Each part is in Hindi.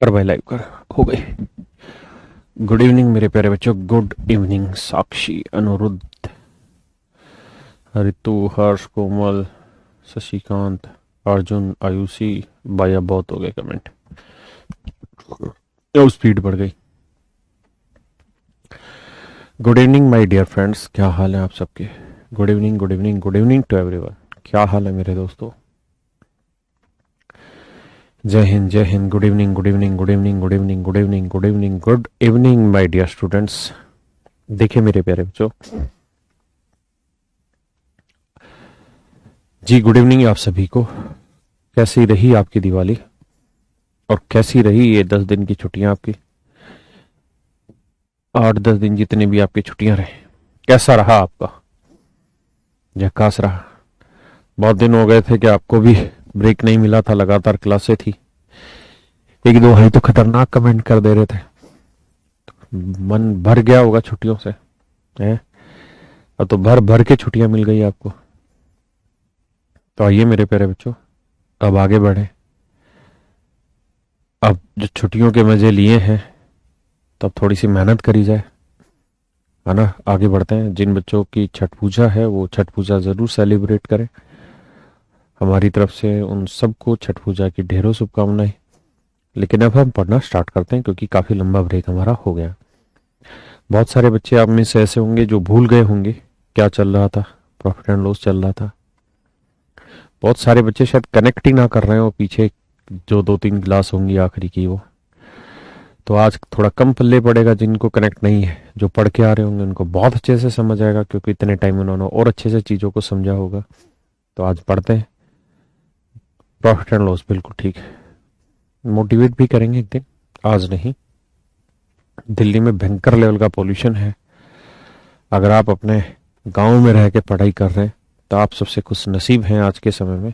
कर भाई, लाइव कर। हो गई। गुड इवनिंग मेरे प्यारे बच्चों, गुड इवनिंग। साक्षी, अनुरुद्ध, रितु, हर्ष, कोमल, शशिकांत, अर्जुन, आयुषी। भाई अब बहुत हो गए कमेंट, और स्पीड बढ़ गई। Good evening my dear friends, क्या हाल है आप सबके? Good evening, good evening, good evening to everyone. क्या हाल है मेरे दोस्तों? जय हिंद, जय हिंद। Good evening, good evening, good evening, good evening, good evening, good evening, good evening my dear students. देखिए मेरे प्यारे बच्चों जी, गुड इवनिंग आप सभी को। कैसी रही आपकी दिवाली, और कैसी रही ये 10 दिन की छुट्टियां आपकी? 8-10 दिन जितने भी आपकी छुट्टियां रहे, कैसा रहा आपका? झकास रहा? बहुत दिन हो गए थे कि आपको भी ब्रेक नहीं मिला था, लगातार क्लासे थी। एक दो भाई तो खतरनाक कमेंट कर दे रहे थे, मन भर गया होगा छुट्टियों से, हैं? अब तो भर भर के छुट्टियां मिल गई आपको। तो आइए मेरे प्यारे बच्चों, अब आगे बढ़े। अब जो छुट्टियों के मजे लिए हैं, तब थोड़ी सी मेहनत करी जाए, है ना? आगे बढ़ते हैं। जिन बच्चों की छठ पूजा है वो छठ पूजा जरूर सेलिब्रेट करें। हमारी तरफ से उन सबको छठ पूजा की ढेरों शुभकामनाएं। लेकिन अब हम पढ़ना स्टार्ट करते हैं, क्योंकि काफी लंबा ब्रेक हमारा हो गया। बहुत सारे बच्चे आप में से ऐसे होंगे जो भूल गए होंगे क्या चल रहा था। प्रॉफिट एंड लॉस चल रहा था। बहुत सारे बच्चे शायद कनेक्ट ही ना कर रहे हो पीछे, जो 2-3 क्लास होंगी आखिरी की वो। तो आज थोड़ा कम पल्ले पड़ेगा जिनको कनेक्ट नहीं है। जो पढ़ के आ रहे होंगे उनको बहुत अच्छे से समझ आएगा, क्योंकि इतने टाइम उन्होंने और अच्छे से चीज़ों को समझा होगा। तो आज पढ़ते हैं प्रॉफिट एंड लॉस। बिल्कुल ठीक है, मोटिवेट भी करेंगे एक दिन, आज नहीं। दिल्ली में भयंकर लेवल का पोल्यूशन है। अगर आप अपने गांव में रह के पढ़ाई कर रहे हैं तो आप सबसे खुश नसीब हैं आज के समय में।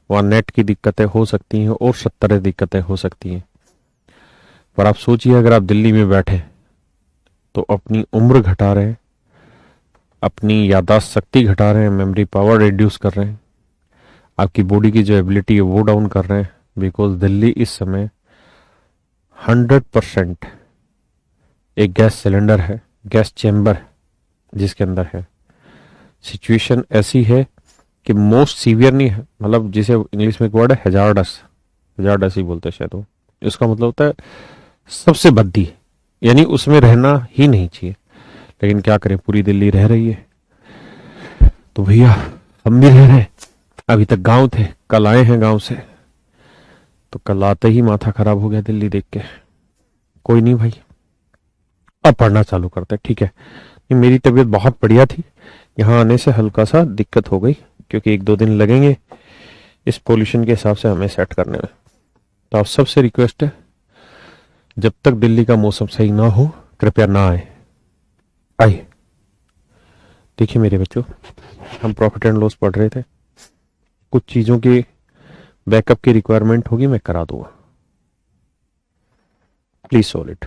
वहाँ नेट की दिक्कतें हो सकती हैं और 70 दिक्कतें हो सकती हैं, पर आप सोचिए अगर आप दिल्ली में बैठे तो अपनी उम्र घटा रहे हैं, अपनी याददाश्त शक्ति घटा रहे हैं, मेमोरी पावर रिड्यूस कर रहे हैं, आपकी बॉडी की जो एबिलिटी है वो डाउन कर रहे हैं। बिकॉज दिल्ली इस समय 100% एक गैस सिलेंडर है, गैस चैम्बर जिसके अंदर है। सिचुएशन ऐसी है कि मोस्ट सीवियर नहीं है, मतलब जिसे इंग्लिश में एक वर्ड है हजारडस, हजारडस ही बोलते हैं शायद वो। इसका मतलब होता है सबसे भद्दी, यानी उसमें रहना ही नहीं चाहिए। लेकिन क्या करें, पूरी दिल्ली रह रही है। तो भैया हम भी रह रहे हैं। अभी तक गांव थे, कल आए हैं गांव से, तो कल आते ही माथा खराब हो गया दिल्ली देख के। कोई नहीं भाई, अब पढ़ना चालू करते हैं, ठीक है? मेरी तबीयत बहुत बढ़िया थी, यहाँ आने से हल्का सा दिक्कत हो गई, क्योंकि 1-2 दिन लगेंगे इस पोल्यूशन के हिसाब से हमें सेट करने में। तो आप सबसे रिक्वेस्ट है, जब तक दिल्ली का मौसम सही ना हो कृपया ना आए। आइए देखिए मेरे बच्चों, हम प्रॉफिट एंड लॉस पढ़ रहे थे। कुछ चीज़ों की बैकअप की रिक्वायरमेंट होगी, मैं करा दूंगा। Please solve it.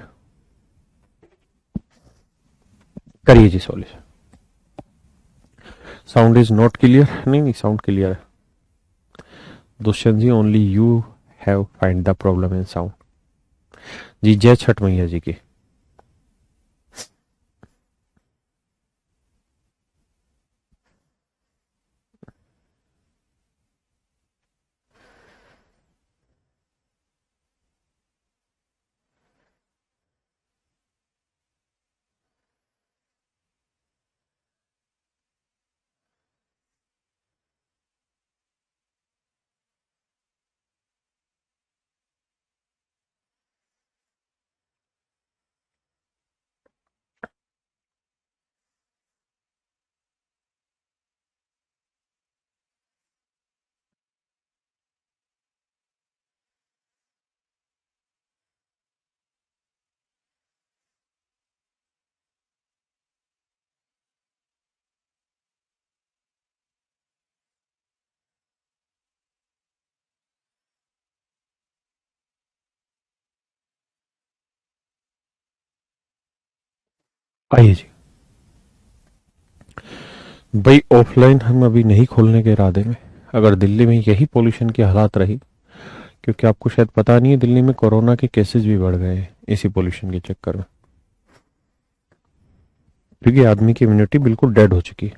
करिए जी solve. Sound is not clear? नहीं नहीं, साउंड क्लियर है। Dushyant ji, only you have find the problem in sound. जी जय छठ मैया जी की। आइए जी भाई, ऑफलाइन हम अभी नहीं खोलने के इरादे में। अगर दिल्ली में यही पोल्यूशन की हालात रही क्योंकि आपको शायद पता नहीं है, दिल्ली में कोरोना के केसेस भी बढ़ गए हैं इसी पोल्यूशन के चक्कर में, क्योंकि आदमी की इम्यूनिटी बिल्कुल डेड हो चुकी है।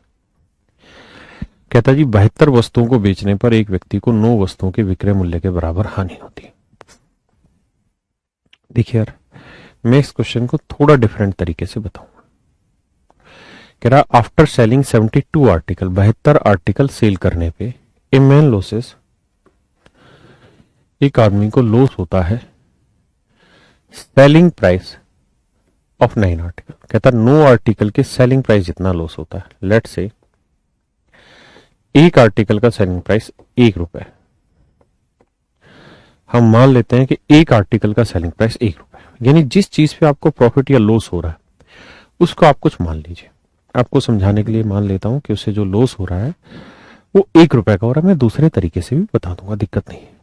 कहता जी 72 वस्तुओं को बेचने पर एक व्यक्ति को 9 वस्तुओं के विक्रय मूल्य के बराबर हानि होती है। देखिए यार, मैं इस क्वेश्चन को थोड़ा डिफरेंट तरीके से बताऊंगा। कह रहा after selling 72 article, 72 article sell करने पे ए मैन लॉसेस, एक आदमी को लॉस होता है सेलिंग प्राइस ऑफ 9 आर्टिकल। कहता 9 आर्टिकल के सेलिंग प्राइस जितना लॉस होता है। लेट से एक आर्टिकल का सेलिंग प्राइस 1 रुपए, हम मान लेते हैं कि एक आर्टिकल का सेलिंग प्राइस 1 रुपए, यानी जिस चीज पे आपको प्रॉफिट या लॉस हो रहा है उसको आप कुछ मान लीजिए। आपको समझाने के लिए मान लेता हूं कि उससे जो लॉस हो रहा है वो 1 रुपए का हो रहा है। मैं दूसरे तरीके से भी बता दूंगा, दिक्कत नहीं है।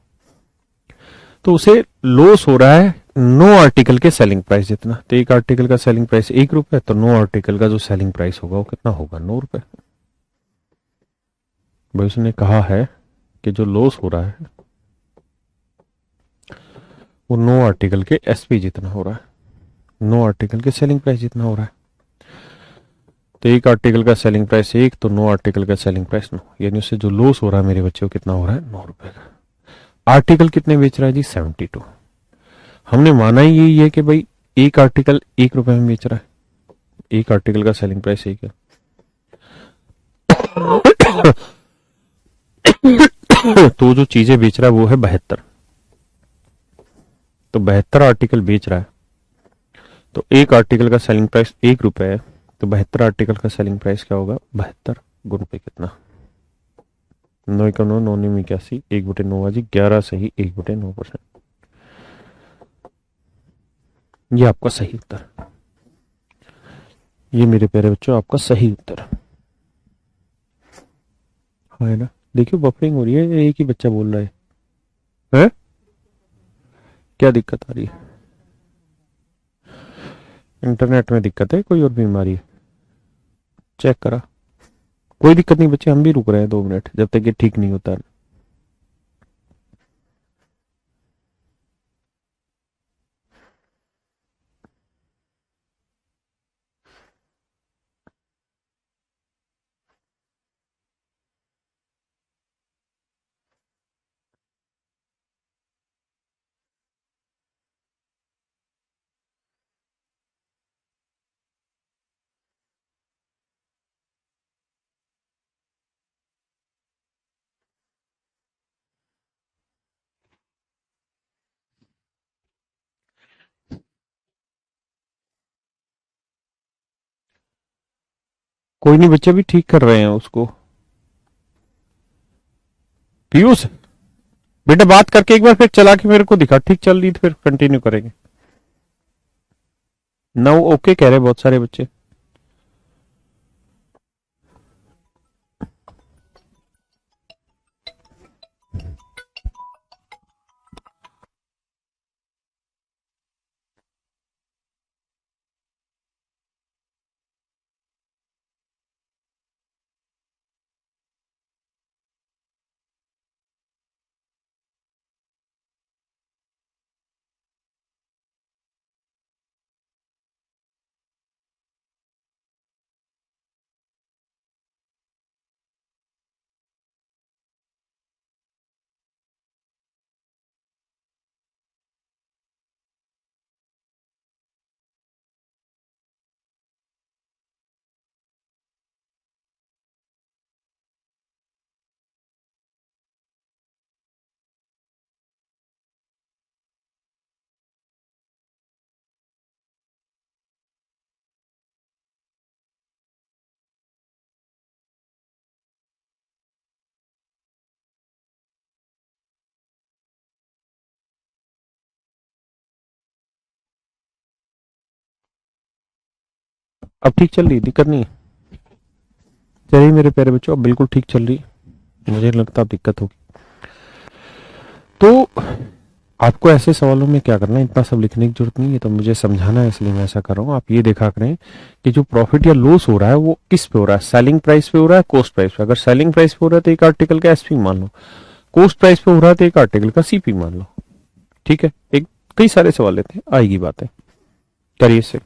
तो उसे लॉस हो रहा है 9 आर्टिकल के सेलिंग प्राइस जितना। तो एक आर्टिकल का सेलिंग प्राइस 1 रुपए, तो 9 आर्टिकल का जो सेलिंग प्राइस होगा वो कितना होगा? 9 रुपए। भाई उसने कहा है कि जो लॉस हो रहा है वो 9 आर्टिकल के एसपी जितना हो रहा है, 9 आर्टिकल के सेलिंग प्राइस जितना हो रहा है। तो एक आर्टिकल का सेलिंग प्राइस 1, तो 9 आर्टिकल का सेलिंग प्राइस 9, यानी उससे जो लॉस हो रहा है मेरे बच्चे को कितना हो रहा है? 9 रुपए का। आर्टिकल कितने बेच रहा है जी? 72। हमने माना ही यही है कि भाई एक आर्टिकल 1 रुपए में बेच रहा है, एक आर्टिकल का सेलिंग प्राइस 1 है। तो जो चीजें बेच रहा है वो है 72, तो 72 आर्टिकल बेच रहा है, तो एक आर्टिकल का सेलिंग प्राइस 1 रुपए है, तो 72 आर्टिकल का सेलिंग प्राइस क्या होगा? 72 गुण पे कितना? 9 का 9, 9 में 81, 1/9 जी 11 सही 1/9%। ये आपका सही उत्तर, ये मेरे प्यारे बच्चों आपका सही उत्तर है ना। देखियो बफरिंग हो रही है, एक ही बच्चा बोल रहा है? क्या दिक्कत आ रही है? इंटरनेट में दिक्कत है, कोई और बीमारी है? चेक करा? कोई दिक्कत नहीं बच्चे, हम भी रुक रहे हैं 2 मिनट जब तक ये ठीक नहीं होता। कोई नहीं बच्चे भी ठीक कर रहे हैं उसको। पीयूष बेटा बात करके एक बार फिर चला के मेरे को दिखा, ठीक चल रही तो फिर कंटिन्यू करेंगे। ना वो ओके कह रहे बहुत सारे बच्चे। अब ठीक चल रही, दिक्कत नहीं है? चलिए मेरे प्यारे बच्चों अब बिल्कुल ठीक चल रही, मुझे नहीं लगता अब दिक्कत होगी। तो आपको ऐसे सवालों में क्या करना है, इतना सब लिखने की जरूरत नहीं है, तो मुझे समझाना है इसलिए मैं ऐसा कर रहा हूँ। आप ये देखा करें कि जो प्रॉफिट या लॉस हो रहा है वो किस पे हो रहा है? सेलिंग प्राइस पे हो रहा है, कॉस्ट प्राइस पे? अगर सेलिंग प्राइस पे हो रहा है तो एक आर्टिकल का एसपी मान लो, कोस्ट प्राइस पे हो रहा है तो एक आर्टिकल का सीपी मान लो, ठीक है। एक कई सारे सवाल लेते हैं, आएगी बातें, करिए से।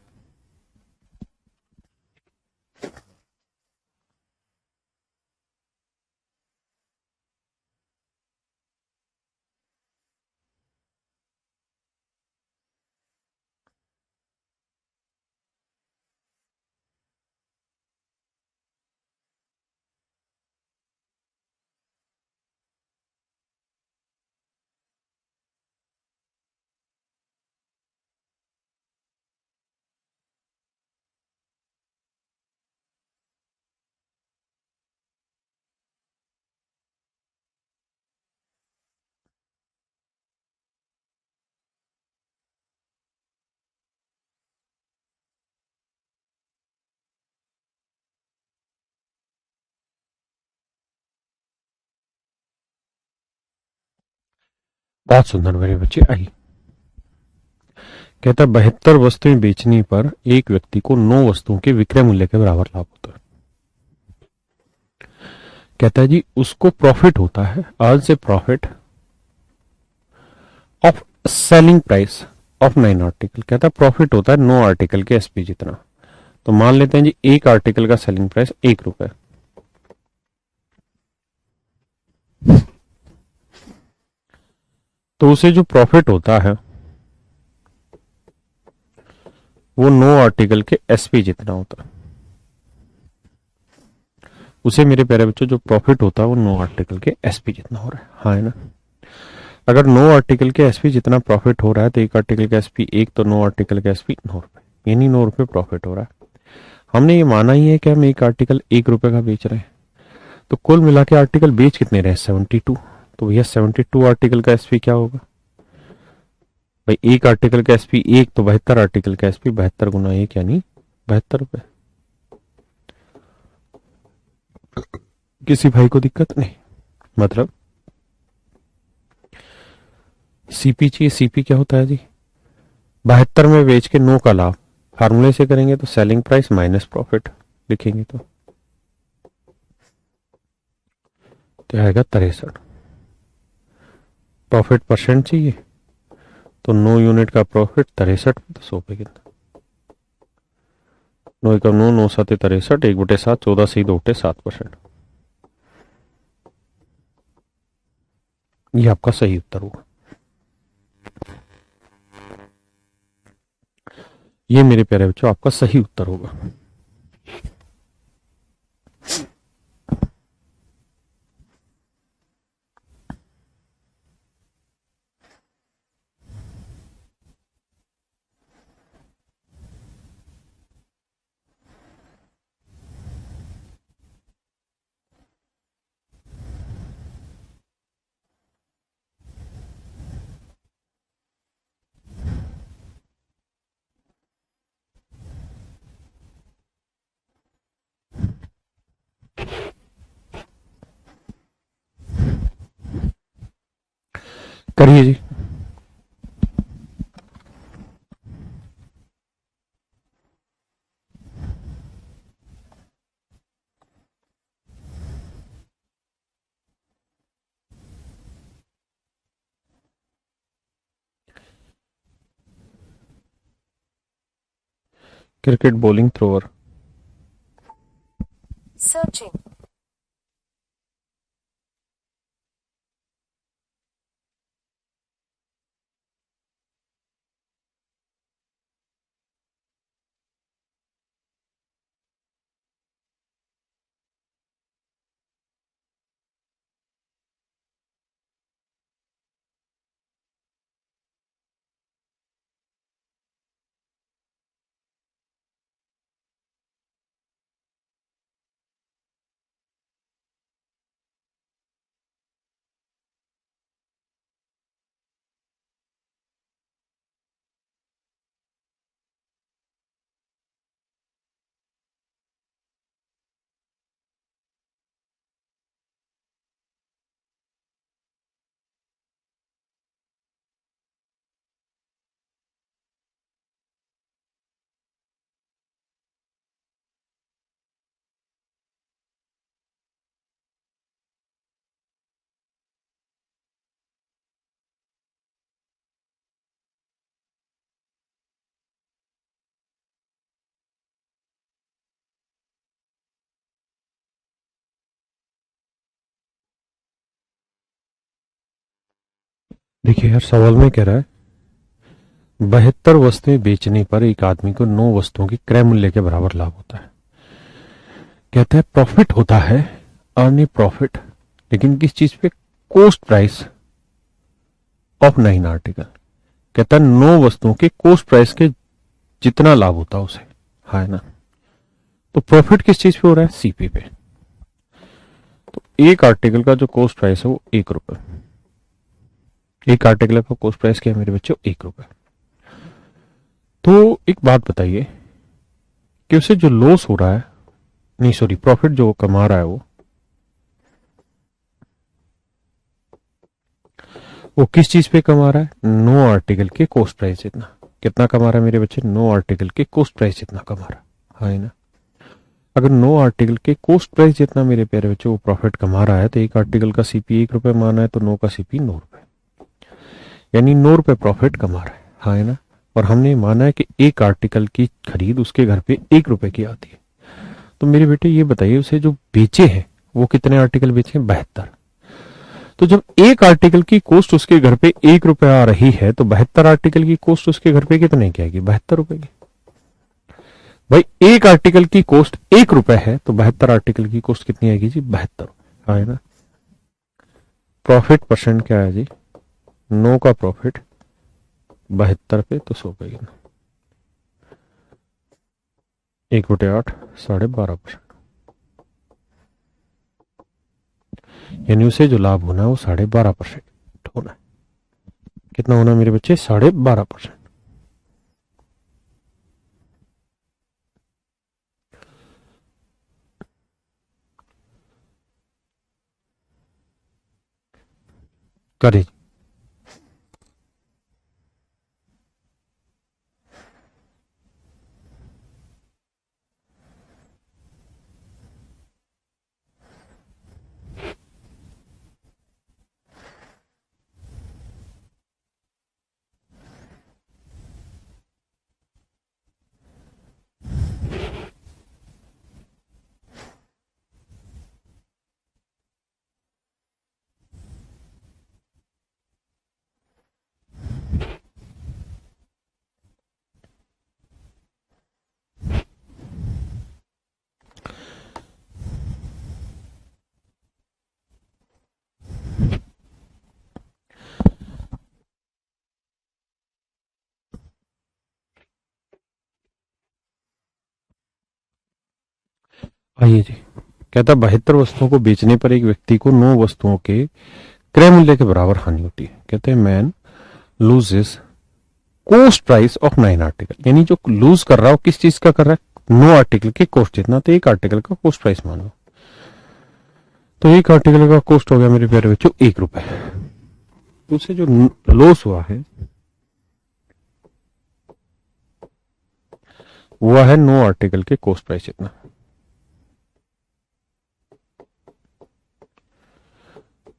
बहुत सुंदर मेरे बच्चे, आई। कहता है 72 वस्तुएं बेचने पर एक व्यक्ति को 9 वस्तुओं के विक्रय मूल्य के बराबर लाभ होता है। कहता है जी उसको प्रॉफिट होता है, अर्न से profit of selling price of 9 article. कहता है प्रॉफिट होता है 9 आर्टिकल के एसपी जितना। तो मान लेते हैं जी एक आर्टिकल का सेलिंग प्राइस 1 रुपए, तो उसे जो प्रॉफिट होता है वो 9 आर्टिकल के एसपी जितना होता है। उसे मेरे प्यारे बच्चों जो प्रॉफिट होता है वो 9 आर्टिकल के एसपी जितना हो रहा है, हाँ है ना। अगर 9 आर्टिकल के एसपी जितना प्रॉफिट हो रहा है तो एक आर्टिकल का एसपी एक, तो 9 आर्टिकल का एसपी 9 रुपए, यानी 9 रुपए प्रॉफिट हो रहा है। हमने ये माना ही है कि हम एक आर्टिकल 1 रुपए का बेच रहे हैं, तो कुल मिला के आर्टिकल बेच कितने रहे, 72। तो भैया 72 आर्टिकल का एसपी क्या होगा भाई, एक आर्टिकल का एसपी एक, तो 72 आर्टिकल का एसपी 72 गुना एक यानी 72 रुपए। किसी भाई को दिक्कत नहीं, मतलब सीपी चाहिए। सीपी क्या होता है जी, 72 में बेच के 9 का लाभ, फार्मूले से करेंगे तो सेलिंग प्राइस माइनस प्रॉफिट लिखेंगे तो आएगा 63। प्रॉफिट परसेंट चाहिए तो 9 यूनिट का प्रॉफिट 63 तो 100 पे कितना, 9 का 9, 9 7 63, 1/7, 14 से 2/7%। ये आपका सही उत्तर होगा। ये मेरे प्यारे बच्चों आपका सही उत्तर होगा। करिए जी। Cricket bowling thrower. Searching. देखिए यार, सवाल में कह रहा है 72 वस्तुएं बेचने पर एक आदमी को 9 वस्तुओं की क्रय मूल्य के बराबर लाभ होता है। कहता है प्रॉफिट होता है, अर्न ए प्रॉफिट, लेकिन किस चीज पे? Coast price of 9 article. कहता है 9 वस्तुओं के कोस्ट प्राइस के जितना लाभ होता है उसे, है ना। तो प्रॉफिट किस चीज पे हो रहा है? सीपी पे। तो एक आर्टिकल का जो कोस्ट प्राइस है वो 1 रुपए। एक आर्टिकल का कोस्ट प्राइस क्या है मेरे बच्चों? 1 रुपए। तो एक बात बताइए कि उसे जो लॉस हो रहा है, नहीं सॉरी, प्रॉफिट जो कमा रहा है वो किस चीज पे कमा रहा है? 9 आर्टिकल के कोस्ट प्राइस जितना। कितना कमा रहा है मेरे बच्चे? 9 आर्टिकल के कोस्ट प्राइस जितना कमा रहा है ना। अगर 9 आर्टिकल के कोस्ट प्राइस जितना मेरे प्यारे बच्चे वो प्रॉफिट कमा रहा है, तो एक आर्टिकल का सीपी 1 रुपए माना है, तो 9 का सीपी 9 रुपए, यानी 9 रुपए प्रॉफिट कमा रहा है ना। और हमने माना है कि एक आर्टिकल की खरीद उसके घर पे 1 रुपए की आती है। तो मेरे बेटे ये बताइए, उसे जो बेचे हैं वो कितने आर्टिकल बेचे हैं? 72। तो जब एक आर्टिकल की कॉस्ट उसके घर पे 1 रुपए आ रही है, तो 72 आर्टिकल की कॉस्ट उसके घर पे कितने की आएगी? 72 रुपए की। भाई एक आर्टिकल की कॉस्ट 1 रुपए है, तो 72 आर्टिकल की कॉस्ट कितनी आएगी जी? 72। है ना। प्रॉफिट परसेंट क्या है जी? 9 का प्रॉफिट 72 पे, तो 100 पे गिना। 1/8, 12.5%। यानी उसे जो लाभ होना है वो 12.5% होना है। कितना होना मेरे बच्चे? 12.5%। करें। आइए जी। कहता 72 वस्तुओं को बेचने पर एक व्यक्ति को 9 वस्तुओं के क्रय मूल्य के बराबर हानि होती है। कहते हैं man loses coast price of 9 article, यानी जो लूज कर रहा हो किस चीज का कर रहा है? 9 आर्टिकल के कोस्ट जितना। तो एक आर्टिकल का कोस्ट प्राइस मान लो, तो एक आर्टिकल का कोस्ट हो गया मेरे प्यारे बच्चों 1 रुपए। तो उसे जो लॉस हुआ है वो है 9 आर्टिकल के कोस्ट प्राइस जितना।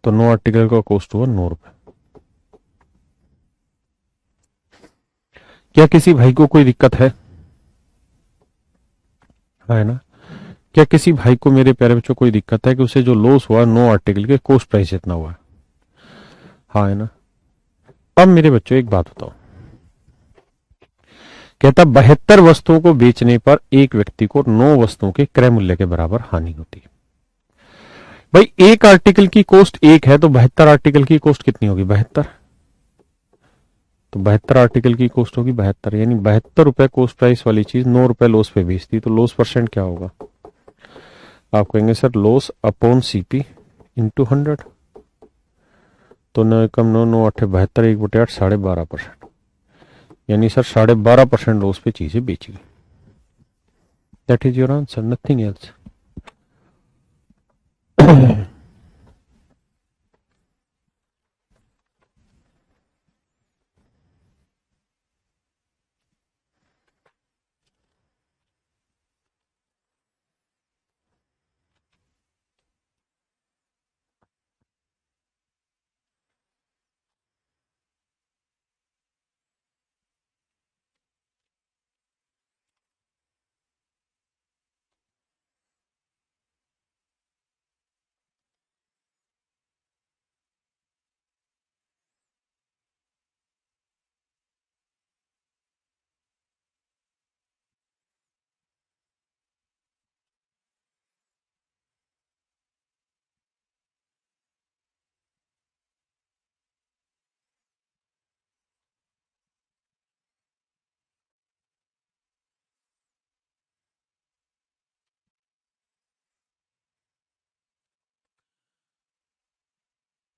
तो 9 आर्टिकल का कोस्ट हुआ 9 रुपए। क्या किसी भाई को कोई दिक्कत है ना? क्या किसी भाई को मेरे प्यारे बच्चों कोई दिक्कत है कि उसे जो लॉस हुआ 9 आर्टिकल के कोस्ट प्राइस जितना हुआ? हाँ है ना। अब मेरे बच्चों एक बात बताओ। कहता 72 वस्तुओं को बेचने पर एक व्यक्ति को 9 वस्तुओं के क्रय मूल्य के बराबर हानि होती है। भाई एक आर्टिकल की कॉस्ट 1 है, तो 72 आर्टिकल की कॉस्ट कितनी होगी? 72। तो 72 आर्टिकल की कॉस्ट होगी 72, यानी 72 रुपए कॉस्ट प्राइस वाली चीज 9 रुपए लॉस पे बेचती, तो लॉस परसेंट क्या होगा? आप कहेंगे sir loss upon CP into 100। तो 9 कम 9 9 8 72, 1/8, 12.5%। यानी सर 12.5% लॉस पे चीजें बेची गई। That is your answer, nothing else.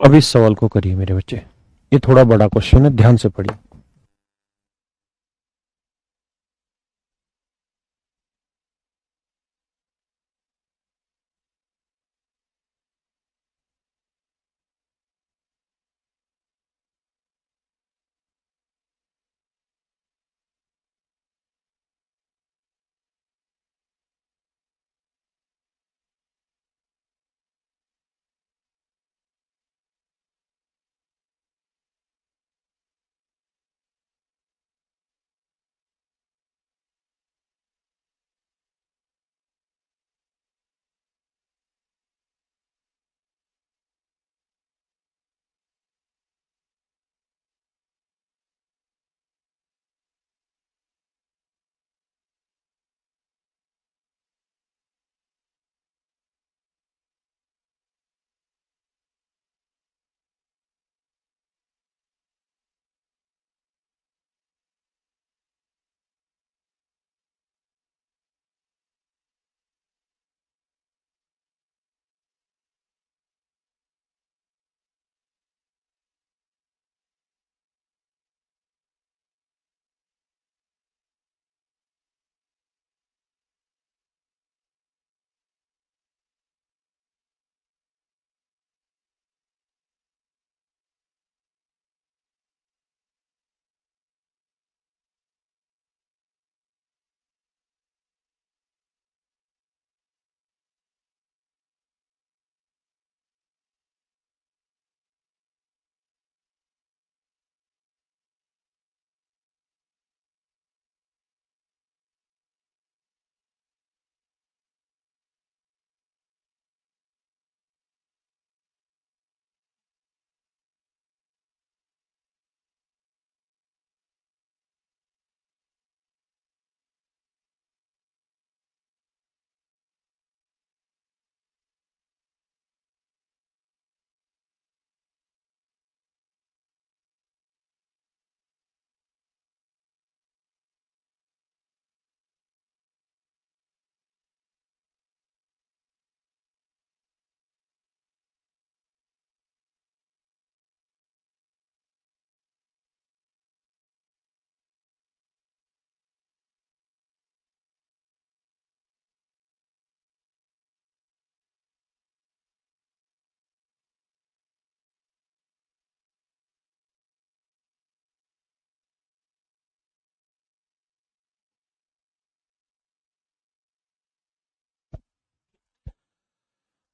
अब इस सवाल को करिए मेरे बच्चे, ये थोड़ा बड़ा क्वेश्चन है, ध्यान से पढ़िए।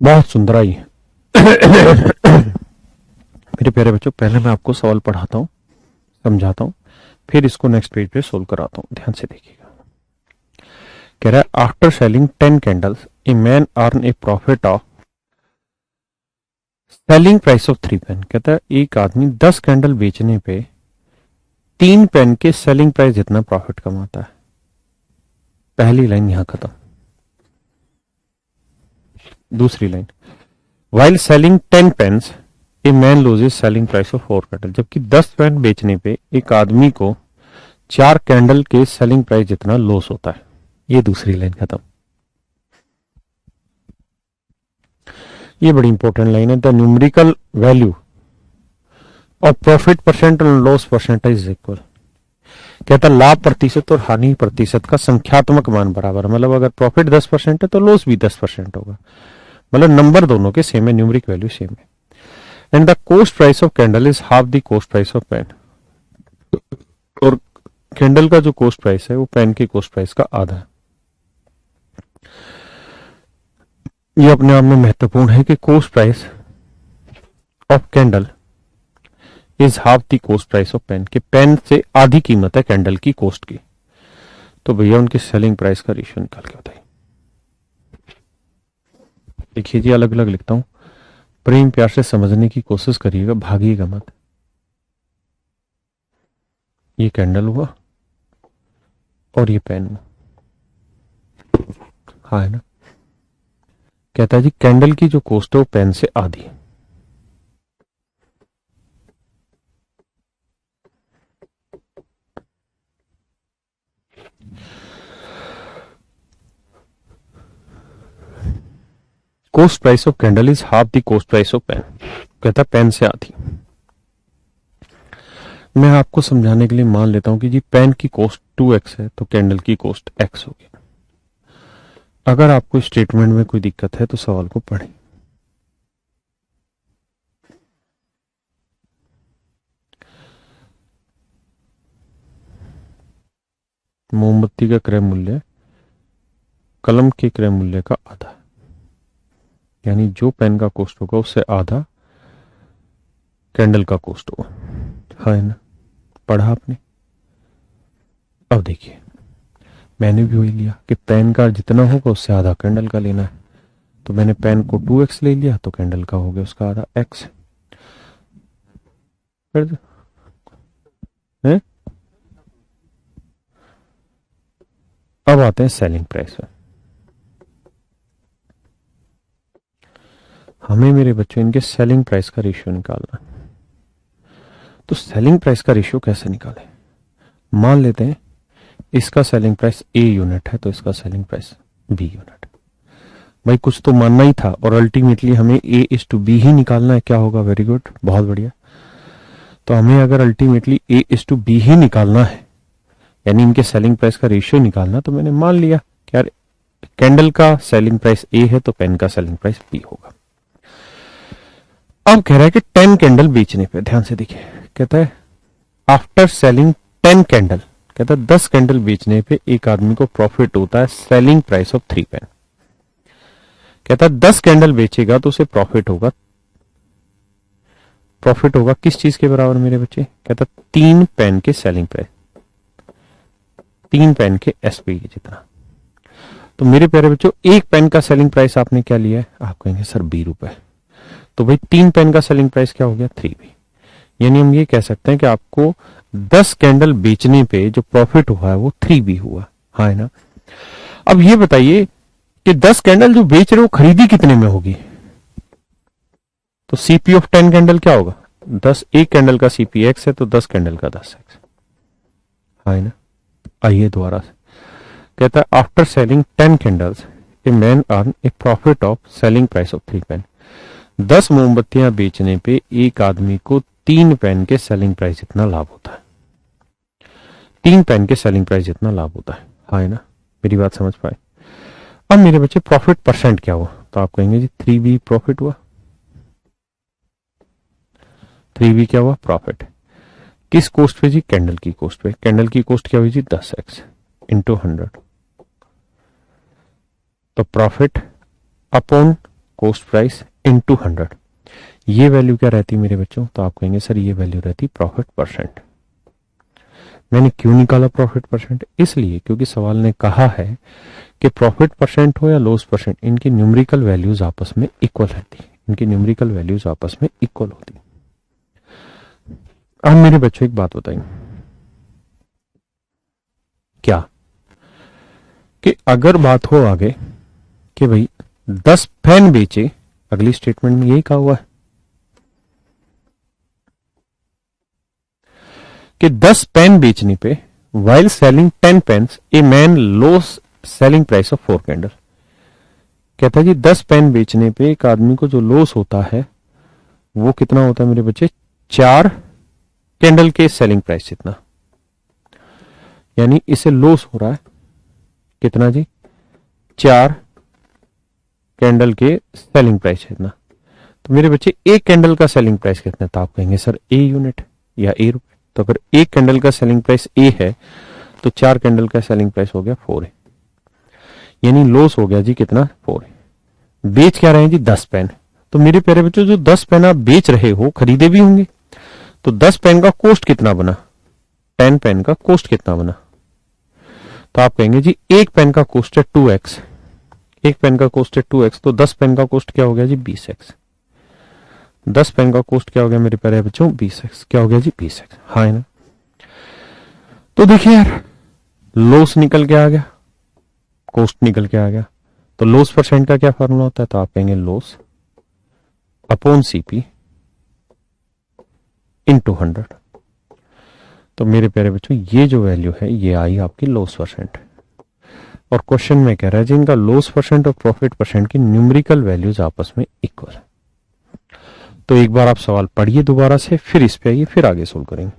बहुत सुंदर आई। मेरे प्यारे बच्चों, पहले मैं आपको सवाल पढ़ाता हूँ, समझाता हूँ, फिर इसको नेक्स्ट पेज पे सोल्व कराता हूँ। ध्यान से देखिएगा। कह रहा है after selling 10 candles a man earn a profit of selling price of 3 pen. कहता है एक आदमी 10 कैंडल बेचने पे 3 पेन के सेलिंग प्राइस जितना प्रॉफिट कमाता है। पहली लाइन यहां खत्म। दूसरी line, while selling 10 pens a man loses selling price of 4 candle. जबकि 10 पेन बेचने पे एक आदमी को 4 कैंडल के सेलिंग प्राइस जितना लॉस होता है। ये दूसरी लाइन खत्म। ये बड़ी इंपॉर्टेंट लाइन है। द न्यूमेरिकल वैल्यू और प्रॉफिट परसेंट और लॉस परसेंटेज इज इक्वल। कहता लाभ प्रतिशत और हानि प्रतिशत का संख्यात्मक मान बराबर, मतलब अगर प्रॉफिट 10% है तो लॉस भी 10% होगा, मतलब नंबर दोनों के सेम है, न्यूमेरिक वैल्यू सेम है। And the cost price of candle is half the cost price of pen. और कैंडल का जो कॉस्ट प्राइस है वो पेन के कॉस्ट प्राइस का आधा है। ये अपने आप में महत्वपूर्ण है कि cost price of candle is half the cost price of pen, कि पेन से आधी कीमत है कैंडल की कॉस्ट की। तो भैया उनकी सेलिंग प्राइस का रेशियो निकाल के बताइए। देखिए जी, अलग अलग लिखता हूं, प्रेम प्यार से समझने की कोशिश करिएगा, भागिएगा मत। ये कैंडल हुआ और ये पेन हुआ, हाँ है ना। कहता है जी कैंडल की जो कॉस्ट है वो पेन से आधी है। Cost price of candle is half the cost price of pen. कहता पेन से आधी। मैं आपको समझाने के लिए मान लेता हूं कि जी पेन की कॉस्ट 2x है तो कैंडल की कॉस्ट x होगी। अगर आपको स्टेटमेंट में कोई दिक्कत है तो सवाल को पढ़ें। मोमबत्ती का क्रय मूल्य कलम के क्रय मूल्य का आधा, यानी जो पेन का कॉस्ट होगा उससे आधा कैंडल का कॉस्ट होगा। है ना, पढ़ा आपने। अब देखिए मैंने भी वही लिया कि पेन का जितना होगा उससे आधा कैंडल का लेना है, तो मैंने पेन को 2x ले लिया तो कैंडल का हो गया उसका आधा x। फिर है? अब आते हैं सेलिंग प्राइस में। हमें मेरे बच्चों इनके सेलिंग प्राइस का रेशियो निकालना है। तो सेलिंग प्राइस का रेशियो कैसे निकालें? मान लेते हैं इसका सेलिंग प्राइस A यूनिट है तो इसका सेलिंग प्राइस B यूनिट। भाई कुछ तो मानना ही था और अल्टीमेटली हमें A/B ही निकालना है। क्या होगा? वेरी गुड, बहुत बढ़िया। तो हमें अगर अल्टीमेटली A/B ही निकालना है, यानी इनके सेलिंग प्राइस का रेशियो निकालना, तो मैंने मान लिया कि यार कैंडल का सेलिंग प्राइस A है तो पेन का सेलिंग प्राइस B होगा। अब कह रहा है कि 10 कैंडल बेचने पे, ध्यान से देखिए, कहता है आफ्टर सेलिंग 10 कैंडल, कहता है 10 कैंडल बेचने पे एक आदमी को प्रॉफिट होता है सेलिंग प्राइस ऑफ 3 पेन। कहता है 10 कैंडल बेचेगा तो उसे प्रॉफिट होगा किस चीज के बराबर मेरे बच्चे? कहता 3 पेन के सेलिंग प्राइस, 3 पेन के एसपी के जितना। तो मेरे प्यारे बच्चों एक पेन का सेलिंग प्राइस आपने क्या लिया है? आप कहेंगे सर ₹20। तो भाई 3 पेन का सेलिंग प्राइस क्या हो गया? 3B। यानी हम ये कह सकते हैं कि आपको 10 कैंडल बेचने पे जो प्रॉफिट हुआ है वो 3B हुआ। हाँ है ना। अब ये बताइए कि 10 कैंडल जो बेच रहे हो खरीदी कितने में होगी? तो CP ऑफ 10 कैंडल क्या होगा? 10, एक कैंडल का CP X है तो 10 कैंडल का 10X। हाँ है ना। आइए दोबारा से, कहता है after selling 10 candles a man earn a profit of selling price of 3 pen. 10 मोमबत्तियां बेचने पे एक आदमी को 3 पेन के सेलिंग प्राइस जितना लाभ होता है। 3 पेन के सेलिंग प्राइस जितना लाभ होता है। हाँ है ना, मेरी बात समझ पाए? अब मेरे बच्चे प्रॉफिट परसेंट क्या हुआ? तो आप कहेंगे जी 3B प्रॉफिट हुआ। 3B क्या हुआ? प्रॉफिट। किस कॉस्ट पे जी? कैंडल की कॉस्ट पे। कैंडल की कॉस्ट क्या हुई जी? 10x into 100। तो profit upon cost price into 100। ये वैल्यू क्या रहती मेरे बच्चों? तो आप कहेंगे सर ये वैल्यू रहती प्रॉफिट परसेंट। मैंने क्यों निकाला प्रॉफिट परसेंट? इसलिए क्योंकि सवाल ने कहा है कि प्रॉफिट परसेंट हो या लॉस परसेंट, इनकी न्यूमेरिकल वैल्यूज आपस में इक्वल रहती। इनकी न्यूमेरिकल वैल्यूज आपस में इक्वल होती। अब मेरे बच्चों एक बात बताइए, क्या कि अगर बात हो आगे कि भाई 10 पेन बेचे, अगली स्टेटमेंट में यही कहा हुआ है कि 10 पेन बेचने पे while selling 10 pens a man loss selling price of 4 candle. कहता है जी 10 पेन बेचने पे एक आदमी को जो लॉस होता है वो कितना होता है मेरे बच्चे? 4 कैंडल के सेलिंग प्राइस जितना। यानी इसे लॉस हो रहा है कितना जी? 4 कैंडल के सेलिंग प्राइस जितना। तो मेरे बच्चे एक कैंडल का सेलिंग प्राइस कितना? तो आप कहेंगे सर A यूनिट या A रुपए। तो अगर एक कैंडल का सेलिंग प्राइस A है तो 4 कैंडल का सेलिंग प्राइस हो गया 4 है। यानी लॉस हो गया जी कितना? 4 है। बेच क्या रहे हैं जी? 10 पेन। तो मेरे प्यारे बच्चों जो 10 पेन आप बेच रहे हो खरीदे भी होंगे, तो 10 पेन का कॉस्ट कितना बना? 10 पेन का कॉस्ट कितना बना? तो आप कहेंगे जी एक पेन का कॉस्ट है 2x, एक पेन का कॉस्ट है 2x, तो 10 पेन का कॉस्ट क्या हो गया जी? 20x। 10 पेन का कॉस्ट क्या हो गया मेरे प्यारे बच्चों? 20x। क्या हो गया जी? 20x। हाँ है ना। तो देखिए यार लॉस निकल के आ गया, कॉस्ट निकल के आ गया। तो लॉस परसेंट का क्या फॉर्मूला होता है? तो आप कहेंगे लॉस अपॉन CP इंटू 100। तो मेरे प्यारे बच्चों ये जो वैल्यू है ये आई आपकी लॉस परसेंट। और क्वेश्चन में कह रहा है जी इनका लॉस परसेंट और प्रॉफिट परसेंट की न्यूमेरिकल वैल्यूज आपस में इक्वल है। तो एक बार आप सवाल पढ़िए दोबारा से, फिर इस पे आइए, फिर आगे सोल्व करेंगे।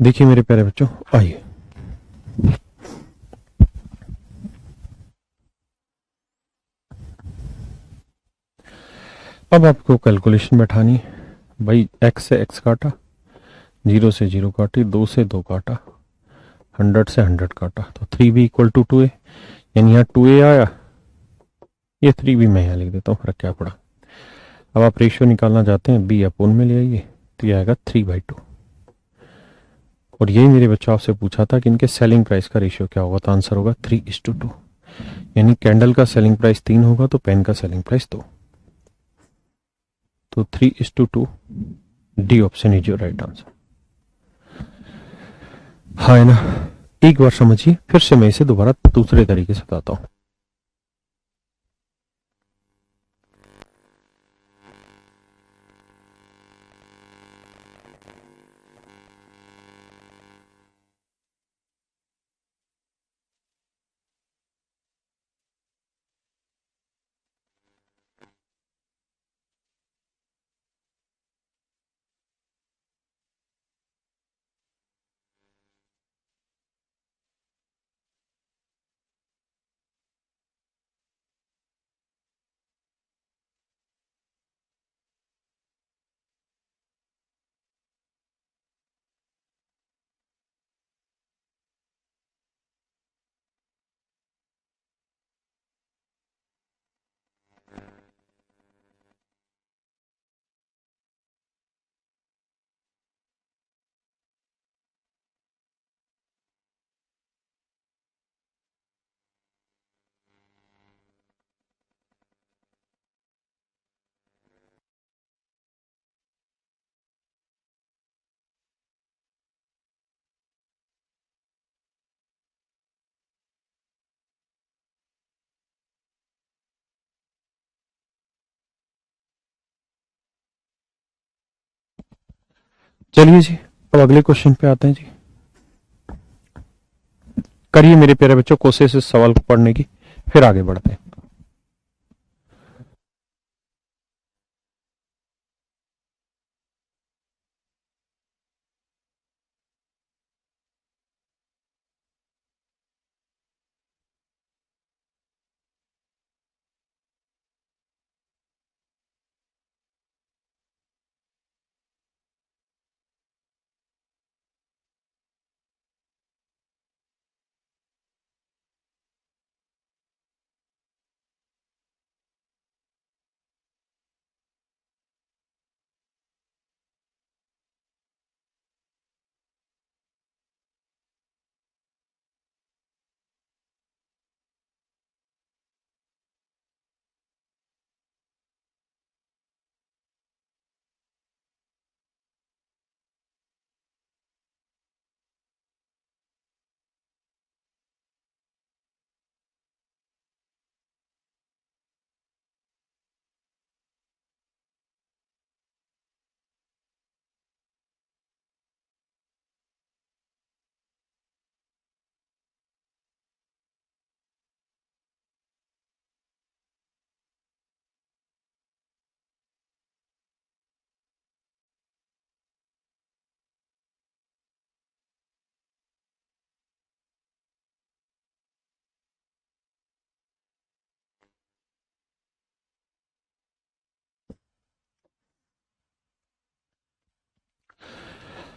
देखिए मेरे प्यारे बच्चों, आइए अब आपको कैलकुलेशन बैठानी है। भाई एक्स से एक्स काटा, जीरो से जीरो काटी, दो से दो काटा, हंड्रेड से हंड्रेड काटा, तो थ्री भी इक्वल टू टू ए, यानी यहाँ टू ए आया, ये थ्री भी मैं यहाँ लिख देता हूँ, फर्क क्या पड़ा। अब आप रेशियो निकालना चाहते हैं, बी अपोन में ले आइए, तो ये आएगा 3/2। और यही मेरे बच्चों आपसे पूछा था कि इनके सेलिंग प्राइस का रेशियो क्या होगा, तो आंसर होगा 3:2। यानी कैंडल का सेलिंग प्राइस 3 होगा तो पेन का सेलिंग प्राइस 2। तो 3:2, D option is your right answer. हाँ है ना। एक बार समझिए, फिर से मैं इसे दोबारा दूसरे तरीके से बताता हूं। चलिए जी, अब अगले क्वेश्चन पे आते हैं जी। करिए मेरे प्यारे बच्चों कोशिश इस सवाल को पढ़ने की, फिर आगे बढ़ते हैं।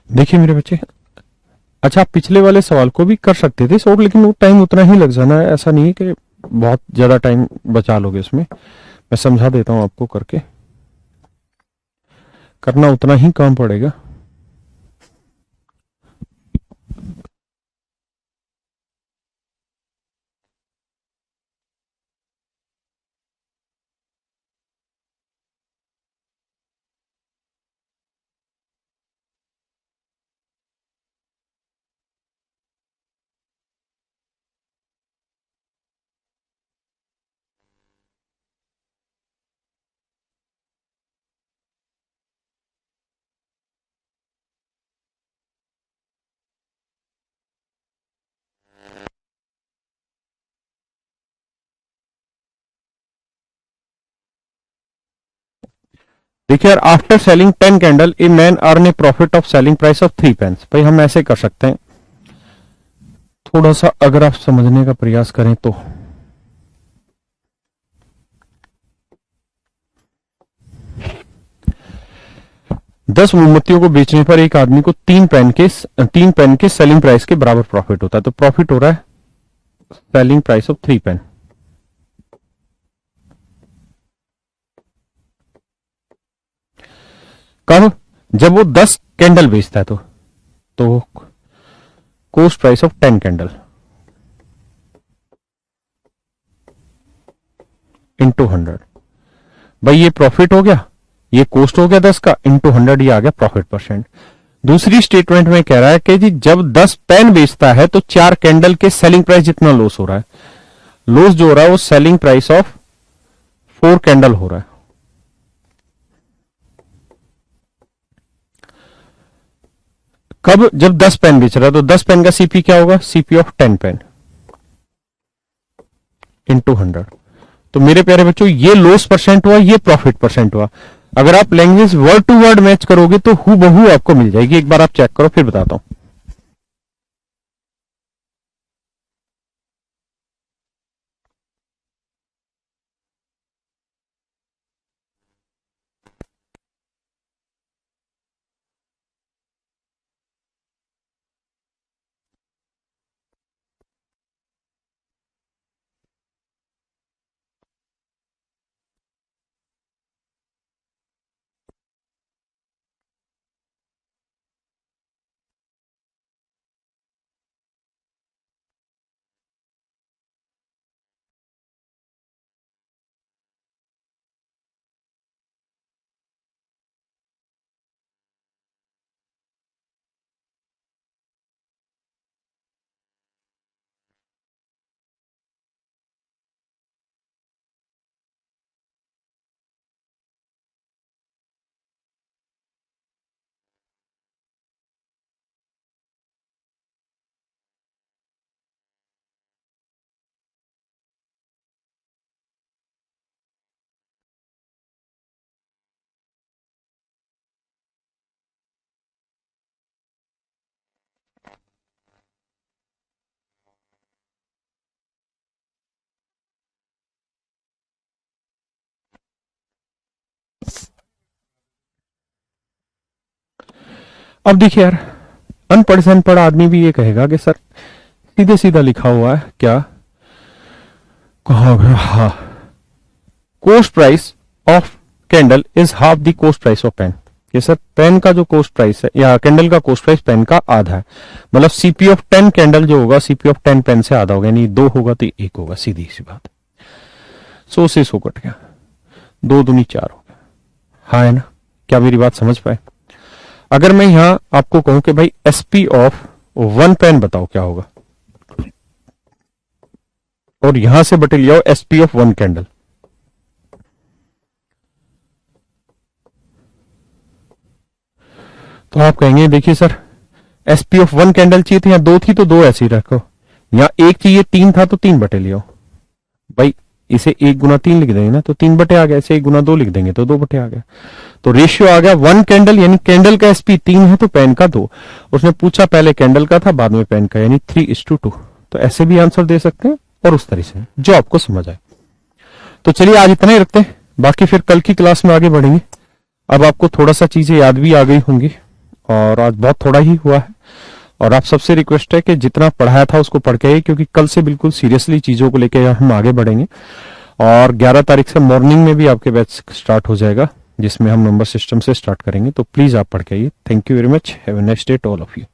देखिए मेरे बच्चे, अच्छा आप पिछले वाले सवाल को भी कर सकते थे सॉल्व, लेकिन वो टाइम उतना ही लग जाना है, ऐसा नहीं है कि बहुत ज्यादा टाइम बचा लोगे उसमें। मैं समझा देता हूं आपको करके, करना उतना ही काम पड़ेगा। देखिए यार, after selling 10 candle a man earn a profit of selling price of 3 pence. भाई हम ऐसे कर सकते हैं, थोड़ा सा अगर आप समझने का प्रयास करें तो। 10 मोमबत्तियों को बेचने पर एक आदमी को 3 पेन के सेलिंग प्राइस के बराबर प्रॉफिट होता है। तो प्रॉफिट हो रहा है सेलिंग प्राइस ऑफ 3 पेन। कब? जब वो 10 कैंडल बेचता है तो coast price of 10 candle into 100। भाई ये प्रॉफिट हो गया, ये कोस्ट हो गया 10 का, इंटू 100 ये आ गया प्रॉफिट परसेंट। दूसरी स्टेटमेंट में कह रहा है कि जी जब 10 पेन बेचता है तो 4 कैंडल के सेलिंग प्राइस जितना लॉस हो रहा है, लॉस जो हो रहा है वो सेलिंग प्राइस ऑफ 4 कैंडल हो रहा है। कब? जब 10 पेन बेच रहा है, तो 10 पेन का सीपी क्या होगा? CP of 10 pen into 100। तो मेरे प्यारे बच्चों ये लॉस परसेंट हुआ, ये प्रॉफिट परसेंट हुआ। अगर आप language word to word match करोगे तो हु बहू आपको मिल जाएगी। एक बार आप चेक करो फिर बताता हूं। अब देखिए यार, अनपढ़ से अनपढ़ आदमी भी ये कहेगा कि सर सीधे सीधा लिखा हुआ है क्या, कहा गया, हाँ, cost price of candle is half the cost price of pen. कि सर पेन का जो कोस्ट प्राइस है या कैंडल का कोस्ट प्राइस पेन का आधा है, मतलब सीपी ऑफ 10 कैंडल जो होगा सीपी ऑफ 10 पेन से आधा होगा, यानी 2 होगा तो 1 होगा, सीधी सी बात। 100 से 100 कट गया, 2 दूनी 4 हो गया। हाँ है ना, क्या मेरी बात समझ पाए? अगर मैं यहां आपको कहूं कि भाई एसपी ऑफ 1 पेन बताओ क्या होगा, और यहां से बटे लिया एसपी ऑफ 1 कैंडल, तो आप कहेंगे देखिए सर एसपी ऑफ 1 कैंडल चाहिए थी, यहां 2 थी तो 2 ऐसे ही रखो, यहां 1 चाहिए 3 था तो 3 बटे लियो। भाई इसे 1 गुना 3 लिख देंगे ना तो 3 बटे आ गया, इसे 1 गुना 2 लिख देंगे तो 2 बटे आ गया। तो रेशियो आ गया 1 कैंडल, यानी कैंडल का एसपी 3 है तो पेन का 2। उसने पूछा पहले कैंडल का था बाद में पेन का, यानी 3:2। तो ऐसे भी आंसर दे सकते हैं और उस तरह से जो आपको समझ आए। तो चलिए आज इतना ही रखते हैं, बाकी फिर कल की क्लास में आगे बढ़ेंगे। अब आपको थोड़ा सा चीजें याद भी आ गई होंगी और आज बहुत थोड़ा ही हुआ है, और आप सबसे रिक्वेस्ट है कि जितना पढ़ाया था उसको पढ़ के आइए, क्योंकि कल से बिल्कुल सीरियसली चीजों को लेकर हम आगे बढ़ेंगे। और 11 तारीख से मॉर्निंग में भी आपके बैच स्टार्ट हो जाएगा जिसमें हम नंबर सिस्टम से स्टार्ट करेंगे, तो प्लीज आप पढ़ के आइए। Thank you very much, have a nice day to all of you.